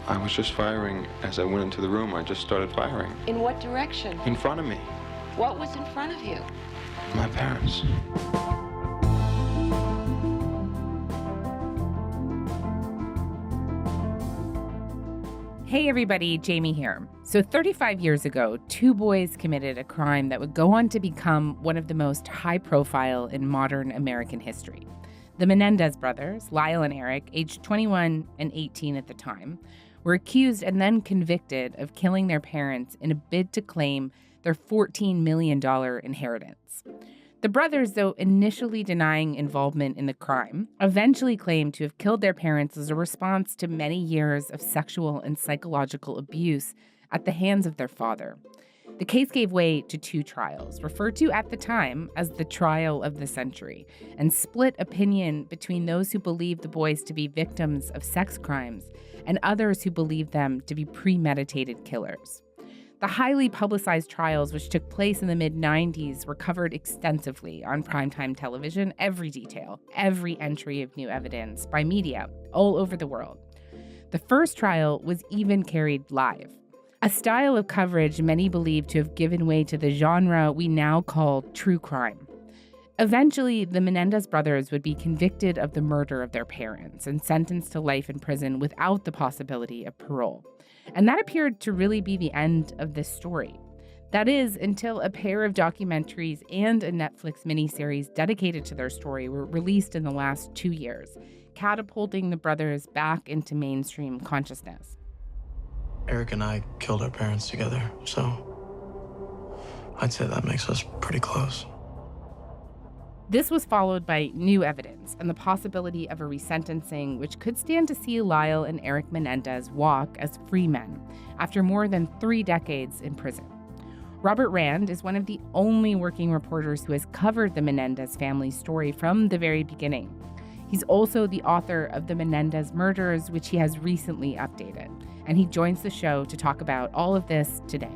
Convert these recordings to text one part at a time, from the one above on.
I was just firing. As I went into the room, I just started firing. In what direction? In front of me. What was in front of you? My parents. Hey everybody, Jamie here. So 35 years ago, two boys committed a crime that would go on to become one of the most high profile in modern American history. The Menendez brothers, Lyle and Erik, aged 21 and 18 at the time, were accused and then convicted of killing their parents in a bid to claim their $14 million inheritance. The brothers, though initially denying involvement in the crime, eventually claimed to have killed their parents as a response to many years of sexual and psychological abuse at the hands of their father. The case gave way to two trials, referred to at the time as the trial of the century, and split opinion between those who believed the boys to be victims of sex crimes and others who believed them to be premeditated killers. The highly publicized trials, which took place in the mid-90s, were covered extensively on primetime television, every detail, every entry of new evidence by media all over the world. The first trial was even carried live, a style of coverage many believe to have given way to the genre we now call true crime. Eventually, the Menendez brothers would be convicted of the murder of their parents and sentenced to life in prison without the possibility of parole. And that appeared to really be the end of this story. That is, until a pair of documentaries and a Netflix miniseries dedicated to their story were released in the last 2 years, catapulting the brothers back into mainstream consciousness. Erik and I killed our parents together, so I'd say that makes us pretty close. This was followed by new evidence and the possibility of a resentencing, which could stand to see Lyle and Erik Menendez walk as free men after more than 3 decades in prison. Robert Rand is one of the only working reporters who has covered the Menendez family story from the very beginning. He's also the author of The Menendez Murders, which he has recently updated, and he joins the show to talk about all of this today.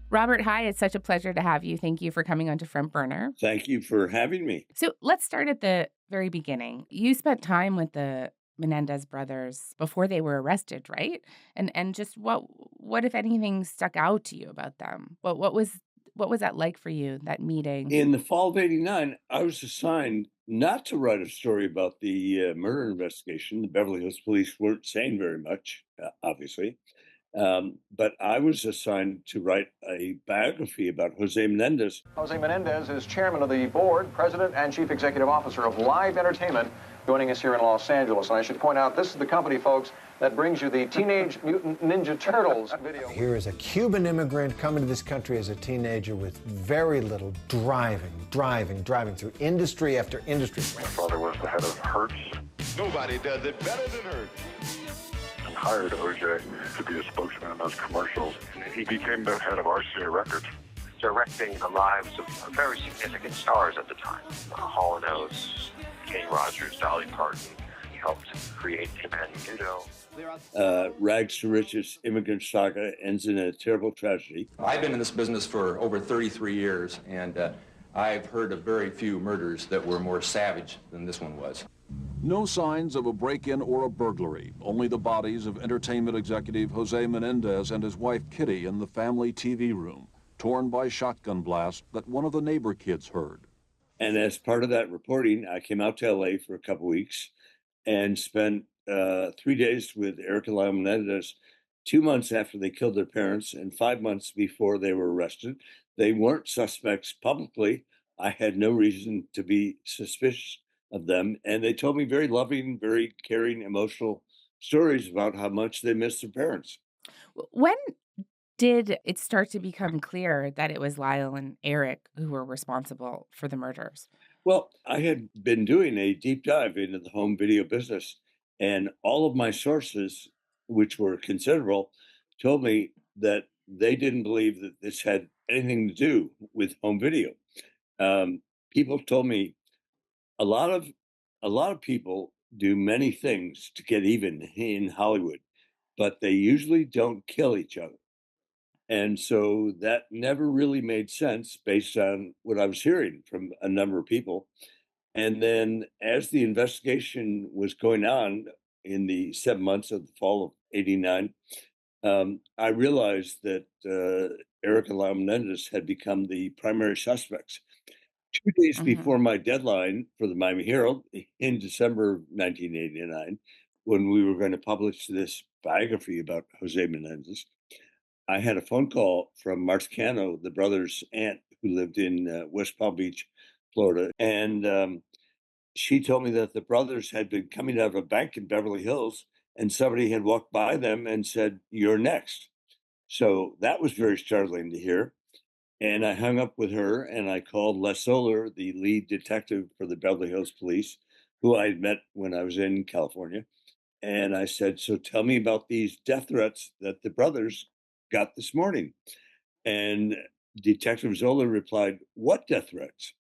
Robert, hi. It's such a pleasure to have you. Thank you for coming onto Front Burner. Thank you for having me. So let's start at the very beginning. You spent time with the Menendez brothers before they were arrested, right? And just what if anything stuck out to you about them? What was that like for you, that meeting? In the fall of '89, I was assigned not to write a story about the murder investigation. The Beverly Hills Police weren't saying very much, obviously. But I was assigned to write a biography about Jose Menendez. Jose Menendez is chairman of the board, president, and chief executive officer of Live Entertainment, joining us here in Los Angeles. And I should point out, this is the company, folks, that brings you the Teenage Mutant Ninja Turtles video. Here is a Cuban immigrant coming to this country as a teenager with very little driving through industry after industry. My father was the head of Hertz. Nobody does it better than Hertz. Hired OJ to be a spokesman in those commercials. He became the head of RCA Records. Directing the lives of very significant stars at the time. Hall & Oates, Kenny Rogers, Dolly Parton. He helped create Tim Menudo. Rags to riches immigrant saga ends in a terrible tragedy. I've been in this business for over 33 years, and I've heard of very few murders that were more savage than this one was. No signs of a break-in or a burglary, only the bodies of entertainment executive Jose Menendez and his wife Kitty in the family TV room, torn by shotgun blast that one of the neighbor kids heard. And as part of that reporting, I came out to LA for a couple weeks and spent 3 days with Erik and Lyle Menendez 2 months after they killed their parents and 5 months before they were arrested. They weren't suspects publicly. I had no reason to be suspicious of them, and they told me very loving, very caring, emotional stories about how much they missed their parents. When did it start to become clear that it was Lyle and Erik who were responsible for the murders? Well, I had been doing a deep dive into the home video business, and all of my sources, which were considerable, told me that they didn't believe that this had anything to do with home video. People told me a lot of people do many things to get even in Hollywood, but they usually don't kill each other. And so that never really made sense based on what I was hearing from a number of people. And then as the investigation was going on in the 7 months of the fall of '89, I realized that Erik and Lyle Menendez had become the primary suspects. 2 days Hmm. before my deadline for the Miami Herald in December of 1989, when we were going to publish this biography about Jose Menendez, I had a phone call from Marcano, the brother's aunt, who lived in West Palm Beach, Florida. And she told me that the brothers had been coming out of a bank in Beverly Hills and somebody had walked by them and said, "You're next." So that was very startling to hear. And I hung up with her and I called Les Solar, the lead detective for the Beverly Hills Police, who I had met when I was in California. And I said, "So tell me about these death threats that the brothers got this morning." And Detective Zoller replied, "What death threats?"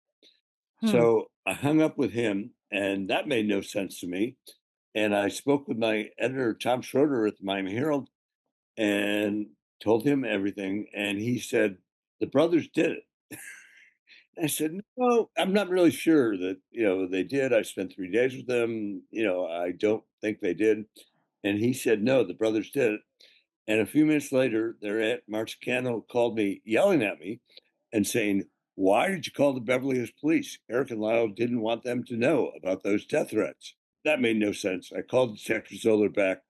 Hmm. So I hung up with him, and that made no sense to me. And I spoke with my editor, Tom Schroeder, at the Miami Herald, and told him everything. And he said, "The brothers did it." I said, "No, I'm not really sure that, they did. I spent 3 days with them. I don't think they did." And he said, "No, the brothers did it." And a few minutes later, their aunt Marcano called me, yelling at me and saying, "Why did you call the Beverly Hills Police? Eric and Lyle didn't want them to know about those death threats." That made no sense. I called Detective Zoller back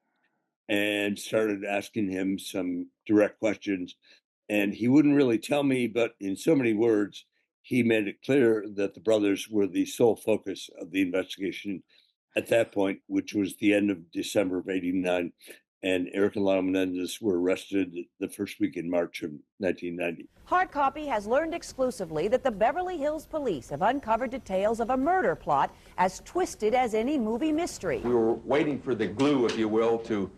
and started asking him some direct questions. And he wouldn't really tell me, but in so many words, he made it clear that the brothers were the sole focus of the investigation at that point, which was the end of December of '89. And Eric and Lyle Menendez were arrested the first week in March of 1990. Hard Copy has learned exclusively that the Beverly Hills Police have uncovered details of a murder plot as twisted as any movie mystery. We were waiting for the glue, if you will, to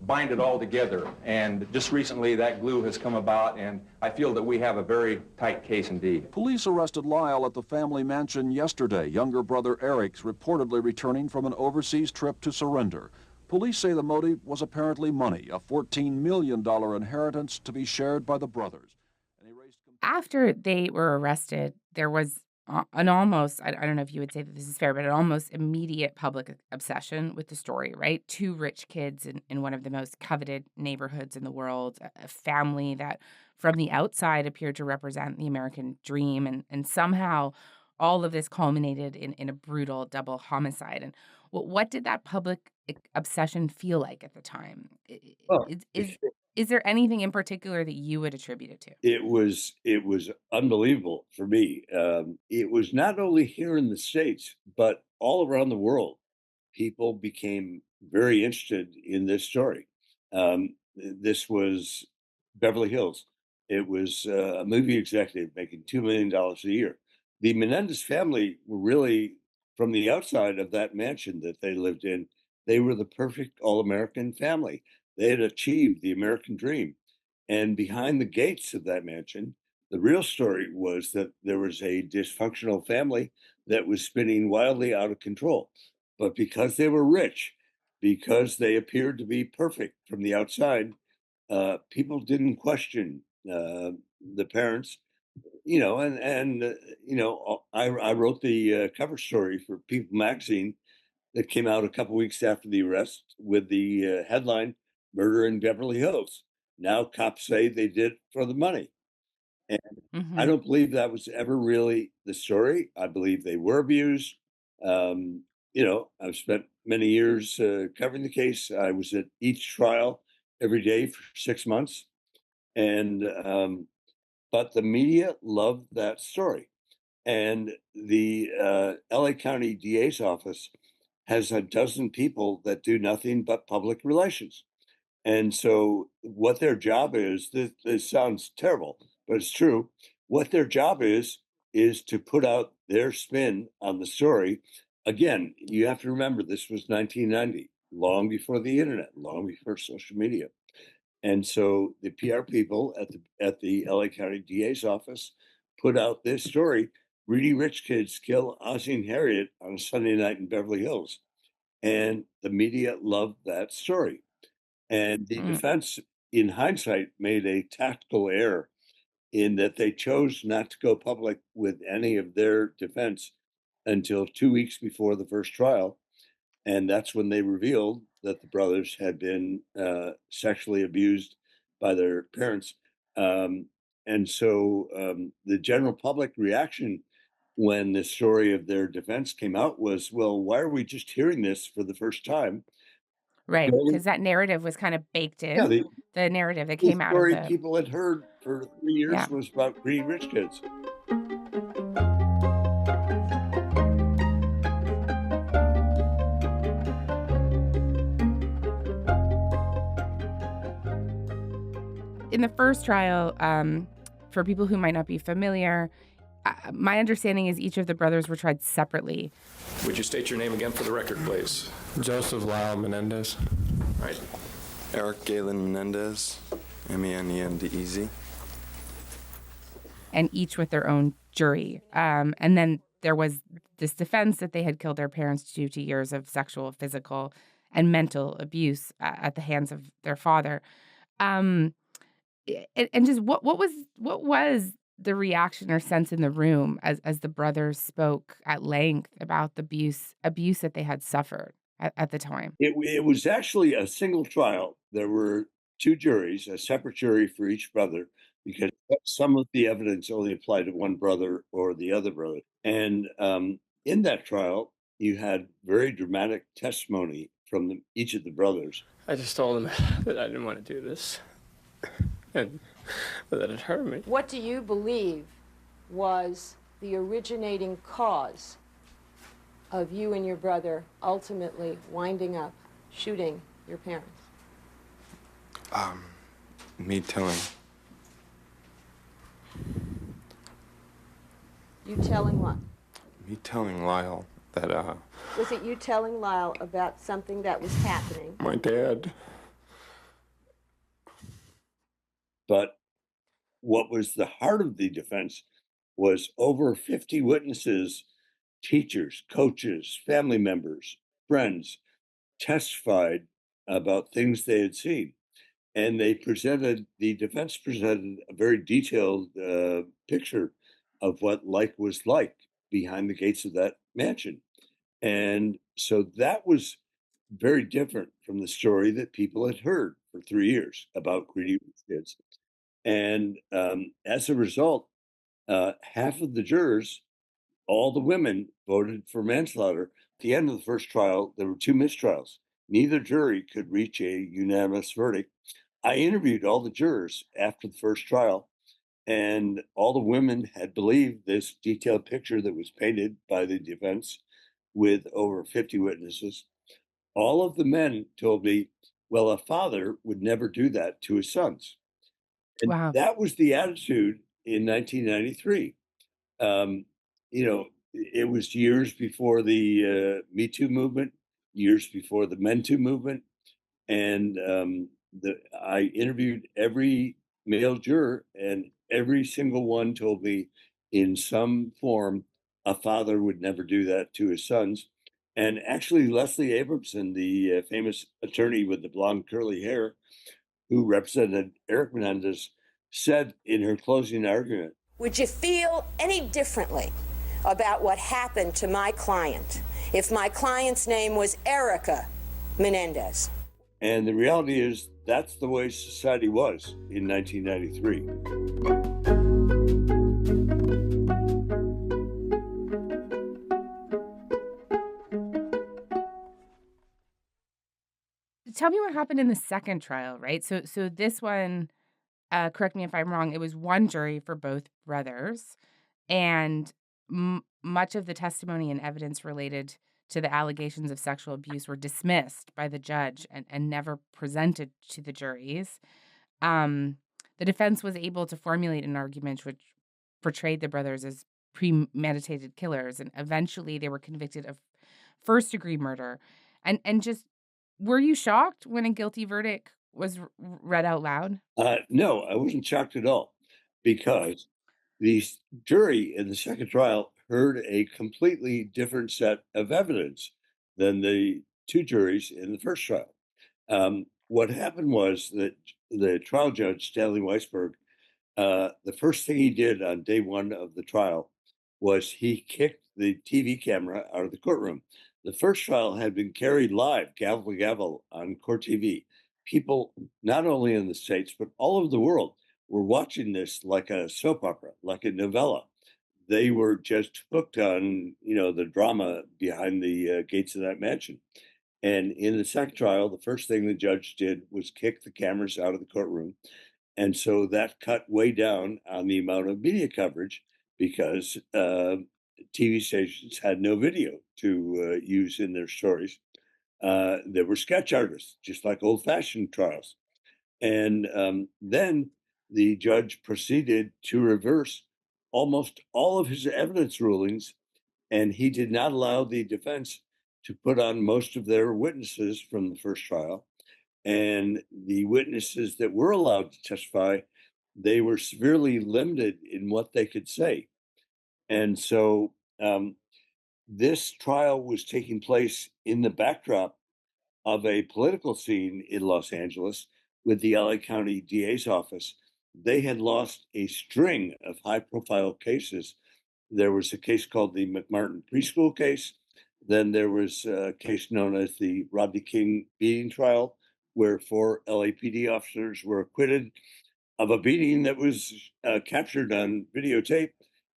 bind it all together. And just recently that glue has come about, and I feel that we have a very tight case indeed. Police arrested Lyle at the family mansion yesterday. Younger brother Eric's reportedly returning from an overseas trip to surrender. Police say the motive was apparently money, a $14 million inheritance to be shared by the brothers. After they were arrested, there was an almost, I don't know if you would say that this is fair, but an almost immediate public obsession with the story, right? Two rich kids in one of the most coveted neighborhoods in the world, a family that from the outside appeared to represent the American dream. And somehow all of this culminated in a brutal double homicide. And what did that public obsession feel like at the time? Oh, Is there anything in particular that you would attribute it to? it was unbelievable for me. It was not only here in the States, but all around the world. People became very interested in this story. This was Beverly Hills. It was a movie executive making $2 million a year. The Menendez family were really, from the outside of that mansion that they lived in, they were the perfect all-American family. They had achieved the American dream. And behind the gates of that mansion, the real story was that there was a dysfunctional family that was spinning wildly out of control. But because they were rich, because they appeared to be perfect from the outside, people didn't question the parents. I wrote the cover story for People magazine that came out a couple weeks after the arrest with the headline "Murder in Beverly Hills." Now cops say they did it for the money. And I Mhm. don't believe that was ever really the story. I believe they were abused. I've spent many years covering the case. I was at each trial every day for 6 months. And, but the media loved that story. And the LA County DA's office has a dozen people that do nothing but public relations. And so, what their job is, this sounds terrible, but it's true. What their job is to put out their spin on the story. Again, you have to remember this was 1990, long before the internet, long before social media. And so the PR people at the LA County DA's office put out this story: really rich kids kill Ozzie and Harriet on a Sunday night in Beverly Hills. And the media loved that story. And the Mm. defense, in hindsight, made a tactical error in that they chose not to go public with any of their defense until 2 weeks before the first trial. And that's when they revealed that the brothers had been sexually abused by their parents. And so the general public reaction when the story of their defense came out was, well, why are we just hearing this for the first time? Right, Well, because that narrative was kind of baked yeah, in. The narrative that the came out of story the people had heard for 3 years yeah. was about greedy rich kids. In the first trial, for people who might not be familiar, my understanding is each of the brothers were tried separately. Would you state your name again for the record, please? Joseph Lyle Menendez. Right. Erik Galen Menendez. Menendez. And each with their own jury. And then there was this defense that they had killed their parents due to years of sexual, physical, and mental abuse at the hands of their father. And just what was the reaction or sense in the room as the brothers spoke at length about the abuse that they had suffered at the time? It was actually a single trial. There were two juries, a separate jury for each brother, because some of the evidence only applied to one brother or the other brother. And in that trial, you had very dramatic testimony from each of the brothers. I just told them that I didn't want to do this. And that it hurt me. What do you believe was the originating cause of you and your brother ultimately winding up shooting your parents? Me telling. You telling what? Me telling Lyle that, Was it you telling Lyle about something that was happening? my dad. But what was the heart of the defense was over 50 witnesses, teachers, coaches, family members, friends, testified about things they had seen. And the defense presented a very detailed picture of what life was like behind the gates of that mansion. And so that was very different from the story that people had heard for 3 years about greedy rich kids. And as a result, half of the jurors, all the women, voted for manslaughter. At the end of the first trial, there were 2 mistrials. Neither jury could reach a unanimous verdict. I interviewed all the jurors after the first trial, and all the women had believed this detailed picture that was painted by the defense with over 50 witnesses. All of the men told me, well, a father would never do that to his sons. And Wow. that was the attitude in 1993. It was years before the Me Too movement, years before the Men Too movement. And I interviewed every male juror, and every single one told me in some form a father would never do that to his sons. And actually, Leslie Abramson, the famous attorney with the blonde curly hair, who represented Erik Menendez, said in her closing argument, would you feel any differently about what happened to my client if my client's name was Erica Menendez? And the reality is that's the way society was in 1993. Tell me what happened in the second trial, right? So this one, correct me if I'm wrong, it was one jury for both brothers, and much of the testimony and evidence related to the allegations of sexual abuse were dismissed by the judge and never presented to the juries. The defense was able to formulate an argument which portrayed the brothers as premeditated killers, and eventually they were convicted of first-degree murder. And just, were you shocked when a guilty verdict was read out loud? No, I wasn't shocked at all, because the jury in the second trial heard a completely different set of evidence than the 2 juries in the first trial. What happened was that the trial judge, Stanley Weisberg, the first thing he did on day 1 of the trial was he kicked the TV camera out of the courtroom. The first trial had been carried live, gavel to gavel, on court TV. People, not only in the States, but all over the world, were watching this like a soap opera, like a novella. They were just hooked on, the drama behind the gates of that mansion. And in the second trial, the first thing the judge did was kick the cameras out of the courtroom. And so that cut way down on the amount of media coverage because TV stations had no video to use in their stories. There were sketch artists, just like old-fashioned trials. And then the judge proceeded to reverse almost all of his evidence rulings, and he did not allow the defense to put on most of their witnesses from the first trial. And the witnesses that were allowed to testify, they were severely limited in what they could say. And so this trial was taking place in the backdrop of a political scene in Los Angeles with the LA County DA's office. They had lost a string of high-profile cases. There was a case called the McMartin preschool case. Then there was a case known as the Rodney King beating trial, where 4 LAPD officers were acquitted of a beating that was captured on videotape.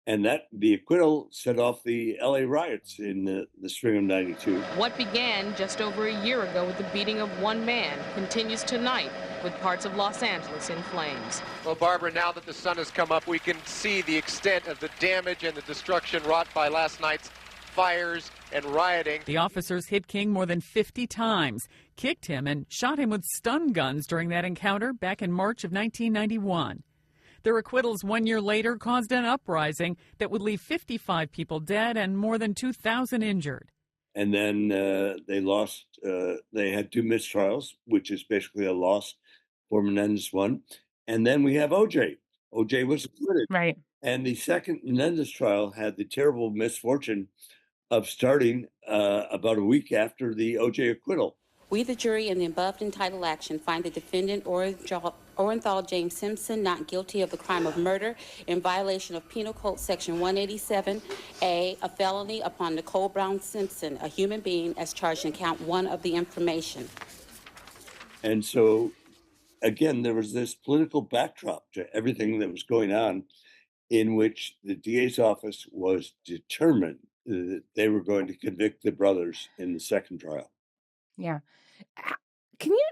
And that the acquittal set off the LA riots in the spring of '92. What began just over a year ago with the beating of one man continues tonight with parts of Los Angeles in flames. Well, Barbara, now that the sun has come up, we can see the extent of the damage and the destruction wrought by last night's fires and rioting. The officers hit King more than 50 times, kicked him, and shot him with stun guns during that encounter back in March of 1991. Their acquittals 1 year later caused an uprising that would leave 55 people dead and more than 2,000 injured. And then they lost, they had 2 mistrials, which is basically a loss for Menendez one. And then we have OJ. OJ was acquitted. Right. And the second Menendez trial had the terrible misfortune of starting about a week after the OJ acquittal. We, the jury, in the above entitled action, find the defendant Orenthal James Simpson not guilty of the crime of murder in violation of Penal Code Section 187A, a felony upon Nicole Brown Simpson, a human being, as charged in count 1 of the information. And so, again, there was this political backdrop to everything that was going on, in which the DA's office was determined that they were going to convict the brothers in the second trial. Yeah. Can you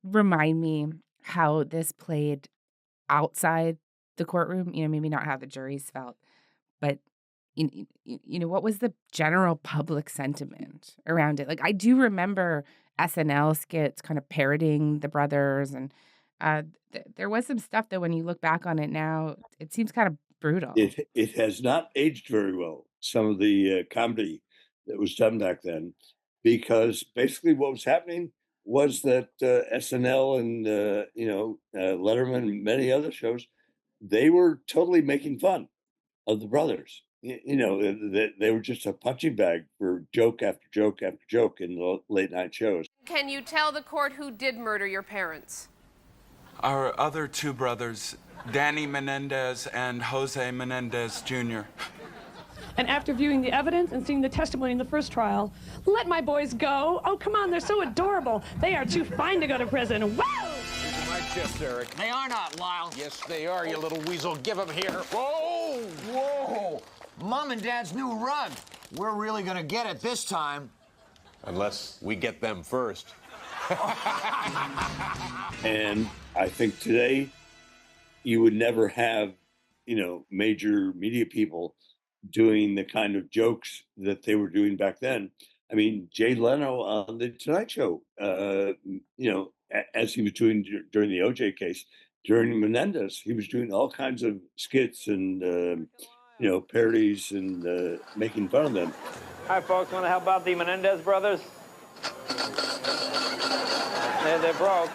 remind me how this played outside the courtroom? Maybe not how the juries felt, but what was the general public sentiment around it? Like, I do remember SNL skits kind of parroting the brothers, and there was some stuff that when you look back on it now, it seems kind of brutal. It has not aged very well, some of the comedy that was done back then, because basically what was happening was that SNL and Letterman and many other shows, they were totally making fun of the brothers. They were just a punching bag for joke after joke after joke in the late night shows. Can you tell the court who did murder your parents? Our other 2 brothers, Danny Menendez and Jose Menendez Jr. And after viewing the evidence and seeing the testimony in the first trial, let my boys go. Oh, come on, they're so adorable. They are too fine to go to prison. Woo! These are my chips, Eric. They are not, Lyle. Yes, they are, you little weasel. Give them here. Whoa! Whoa! Mom and Dad's new rug. We're really gonna get it this time. Unless we get them first. And I think today you would never have, major media people doing the kind of jokes that they were doing back then. I mean, Jay Leno on The Tonight Show, as he was doing during the OJ case, during Menendez, he was doing all kinds of skits and, parodies and making fun of them. Hi, folks. Want to help out the Menendez brothers? They're broke.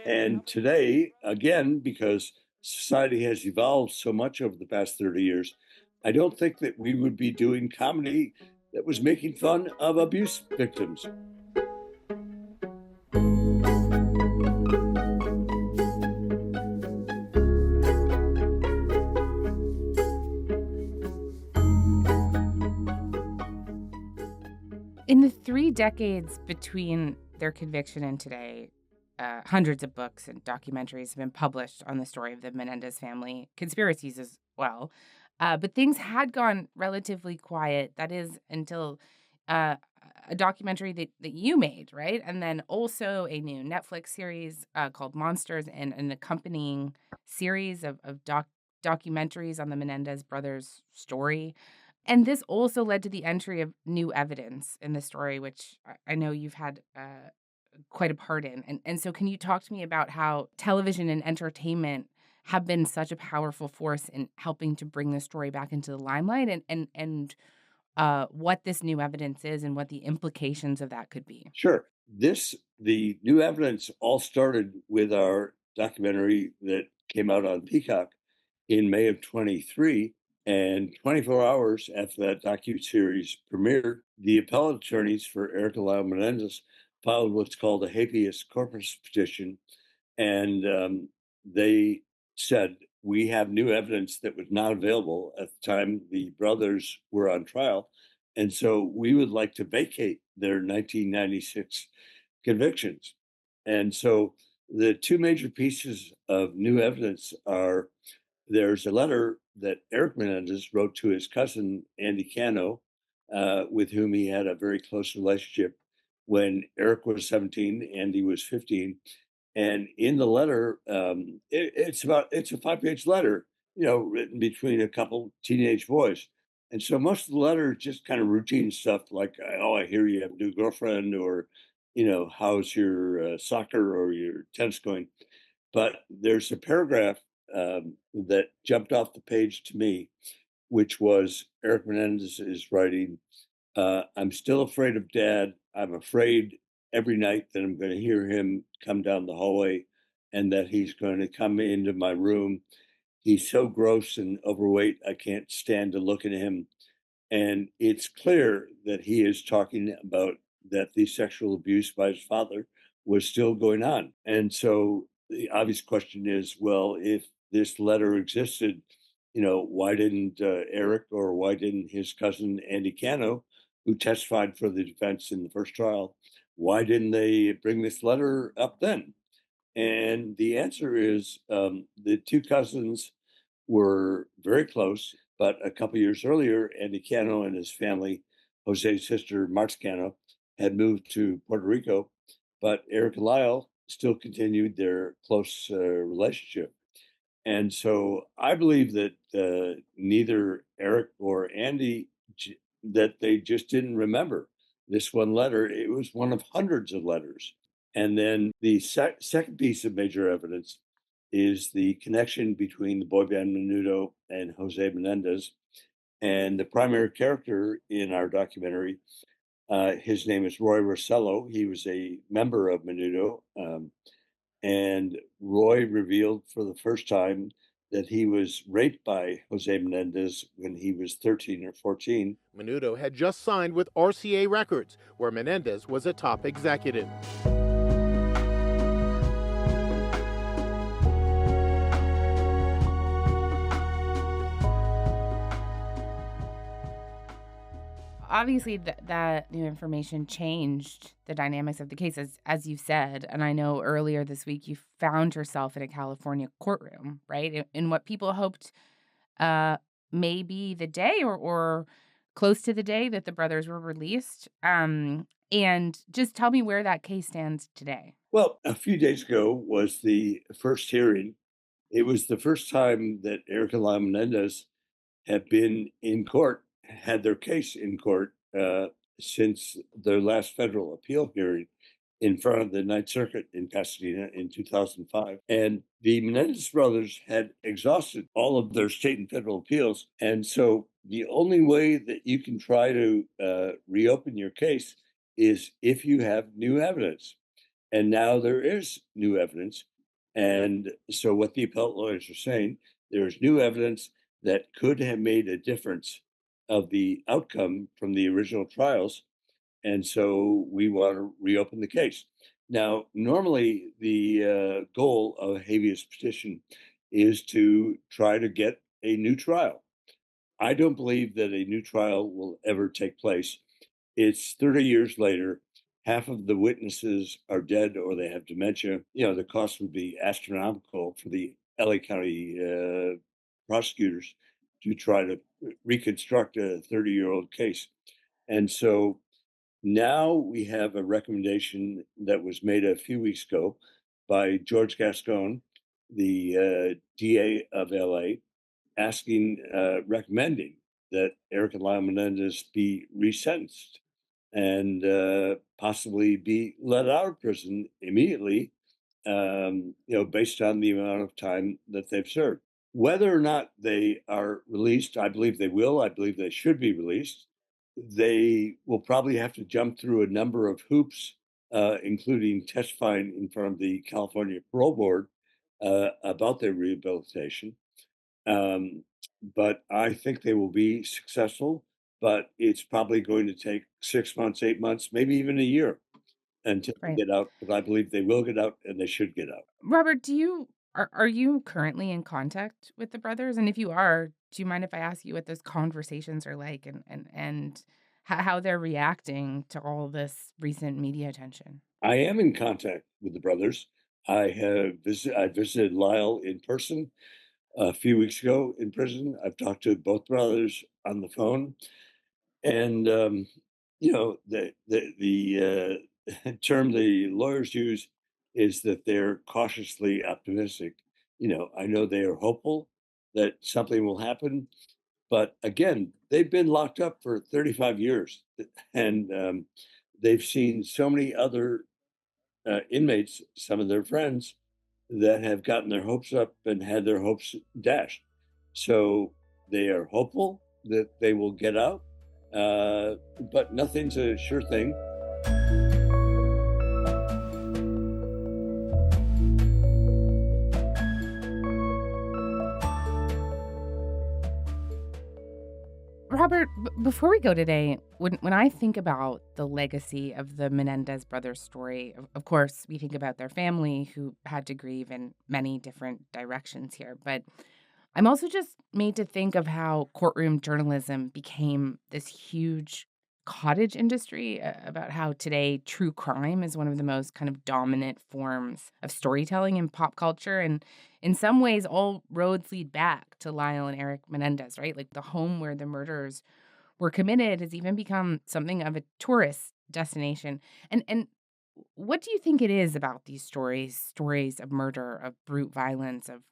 And today, again, because society has evolved so much over the past 30 years, I don't think that we would be doing comedy that was making fun of abuse victims. In the 3 decades between their conviction and today, hundreds of books and documentaries have been published on the story of the Menendez family, conspiracies as well. But things had gone relatively quiet. That is until uh, a documentary that you made, right? And then also a new Netflix series called Monsters and an accompanying series of documentaries on the Menendez brothers' story. And this also led to the entry of new evidence in the story, which I know you've had quite a part in. And so can you talk to me about how television and entertainment have been such a powerful force in helping to bring the story back into the limelight and what this new evidence is and what the implications of that could be? Sure. The new evidence all started with our documentary that came out on Peacock in May of 23. And 24 hours after that docuseries premiered, the appellate attorneys for Erik and Lyle Menendez filed what's called a habeas corpus petition. And they said, we have new evidence that was not available at the time the brothers were on trial. And so we would like to vacate their 1996 convictions. And so the two major pieces of new evidence are there's a letter that Erik Menendez wrote to his cousin, Andy Cano, with whom he had a very close relationship when Erik was 17, Andy was 15. And in the letter, it's a 5-page letter, written between a couple teenage boys. And so most of the letter is just kind of routine stuff like, oh, I hear you have a new girlfriend, or, how's your soccer or your tennis going? But there's a paragraph that jumped off the page to me, which was Erik Menendez is writing, I'm still afraid of Dad. I'm afraid every night that I'm going to hear him come down the hallway and that he's going to come into my room. He's so gross and overweight, I can't stand to look at him. And it's clear that he is talking about that the sexual abuse by his father was still going on. And so the obvious question is, well, if this letter existed, why didn't Erik or why didn't his cousin Andy Cano, who testified for the defense in the first trial, why didn't they bring this letter up then? And the answer is the two cousins were very close, but a couple years earlier, Andy Cano and his family, Jose's sister, Marta Cano, had moved to Puerto Rico, but Erik and Lyle still continued their close relationship. And so I believe that neither Erik or Andy, that they just didn't remember this one letter. It was one of hundreds of letters. And then the second piece of major evidence is the connection between the boy band Menudo and Jose Menendez. And the primary character in our documentary, his name is Roy Rossello. He was a member of Menudo. And Roy revealed for the first time that he was raped by Jose Menendez when he was 13 or 14. Menudo had just signed with RCA Records, where Menendez was a top executive. Obviously, that new information changed the dynamics of the case, as you said. And I know earlier this week you found yourself in a California courtroom, right? In what people hoped may be the day or close to the day that the brothers were released. And just tell me where that case stands today. Well, a few days ago was the first hearing. It was the first time that Erik and Lyle Menendez have been in court, had their case in court since their last federal appeal hearing in front of the Ninth Circuit in Pasadena in 2005. And the Menendez brothers had exhausted all of their state and federal appeals. And so the only way that you can try to reopen your case is if you have new evidence. And now there is new evidence. And so what the appellate lawyers are saying, there's new evidence that could have made a difference of the outcome from the original trials. And so we want to reopen the case. Now, normally the goal of a habeas petition is to try to get a new trial. I don't believe that a new trial will ever take place. It's 30 years later. Half of the witnesses are dead or they have dementia. The cost would be astronomical for the LA County prosecutors to try to reconstruct a 30-year-old case. And so now we have a recommendation that was made a few weeks ago by George Gascon, the DA of LA, recommending that Erik and Lyle Menendez be resentenced and possibly be let out of prison immediately, based on the amount of time that they've served. Whether or not they are released, I believe they will. I believe they should be released. They will probably have to jump through a number of hoops, including testifying in front of the California Parole Board about their rehabilitation. But I think they will be successful, but it's probably going to take 6 months, 8 months, maybe even a year until they get out. But I believe they will get out and they should get out. Robert, are you currently in contact with the brothers? And if you are, do you mind if I ask you what those conversations are like and how they're reacting to all this recent media attention? I am in contact with the brothers. I visited Lyle in person a few weeks ago in prison. I've talked to both brothers on the phone, and the term the lawyers use is that they're cautiously optimistic. I know they are hopeful that something will happen, but again, they've been locked up for 35 years, and they've seen so many other inmates, some of their friends, that have gotten their hopes up and had their hopes dashed. So they are hopeful that they will get out, but nothing's a sure thing. Robert, before we go today, when I think about the legacy of the Menendez brothers' story, of course, we think about their family who had to grieve in many different directions here. But I'm also just made to think of how courtroom journalism became this huge cottage industry, about how today true crime is one of the most kind of dominant forms of storytelling in pop culture. And in some ways, all roads lead back to Lyle and Erik Menendez, right? Like the home where the murders were committed has even become something of a tourist destination. And what do you think it is about these stories of murder, of brute violence, of,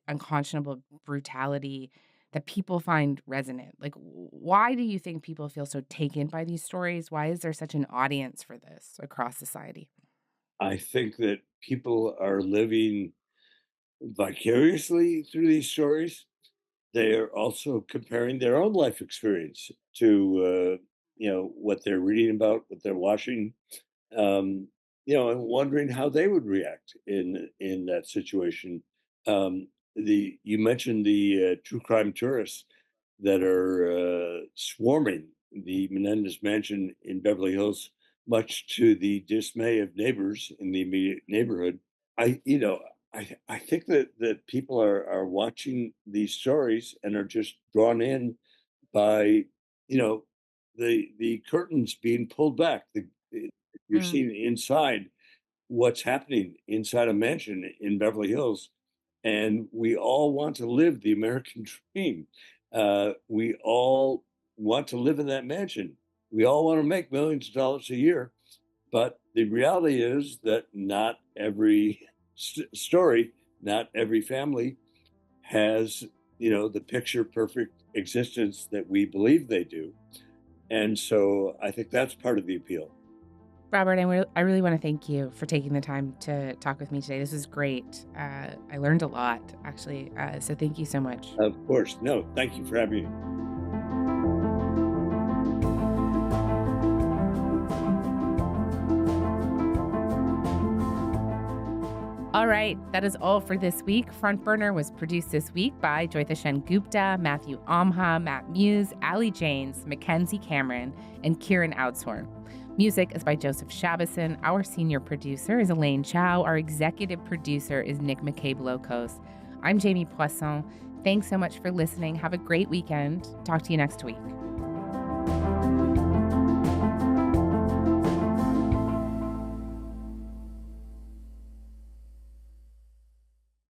unconscionable brutality that people find resonant? Like, why do you think people feel so taken by these stories? Why is there such an audience for this across society? I think that people are living vicariously through these stories. They are also comparing their own life experience to, what they're reading about, what they're watching, and wondering how they would react in that situation. You mentioned the true crime tourists that are swarming the Menendez mansion in Beverly Hills, much to the dismay of neighbors in the immediate neighborhood. I think that people are watching these stories and are just drawn in by, the curtains being pulled back. You're seeing inside what's happening inside a mansion in Beverly Hills. And we all want to live the American dream. We all want to live in that mansion. We all want to make millions of dollars a year. But the reality is that not every story, not every family has, the picture perfect existence that we believe they do. And so I think that's part of the appeal. Robert, I really want to thank you for taking the time to talk with me today. This was great. I learned a lot, actually. So thank you so much. Of course. No, thank you for having me. All right, that is all for this week. Front Burner was produced this week by Joytha Shen Gupta, Matthew Amha, Matt Muse, Ali Janes, Mackenzie Cameron, and Kieran Outshorn. Music is by Joseph Shabison. Our senior producer is Elaine Chow. Our executive producer is Nick McCabe-Locos. I'm Jamie Poisson. Thanks so much for listening. Have a great weekend. Talk to you next week.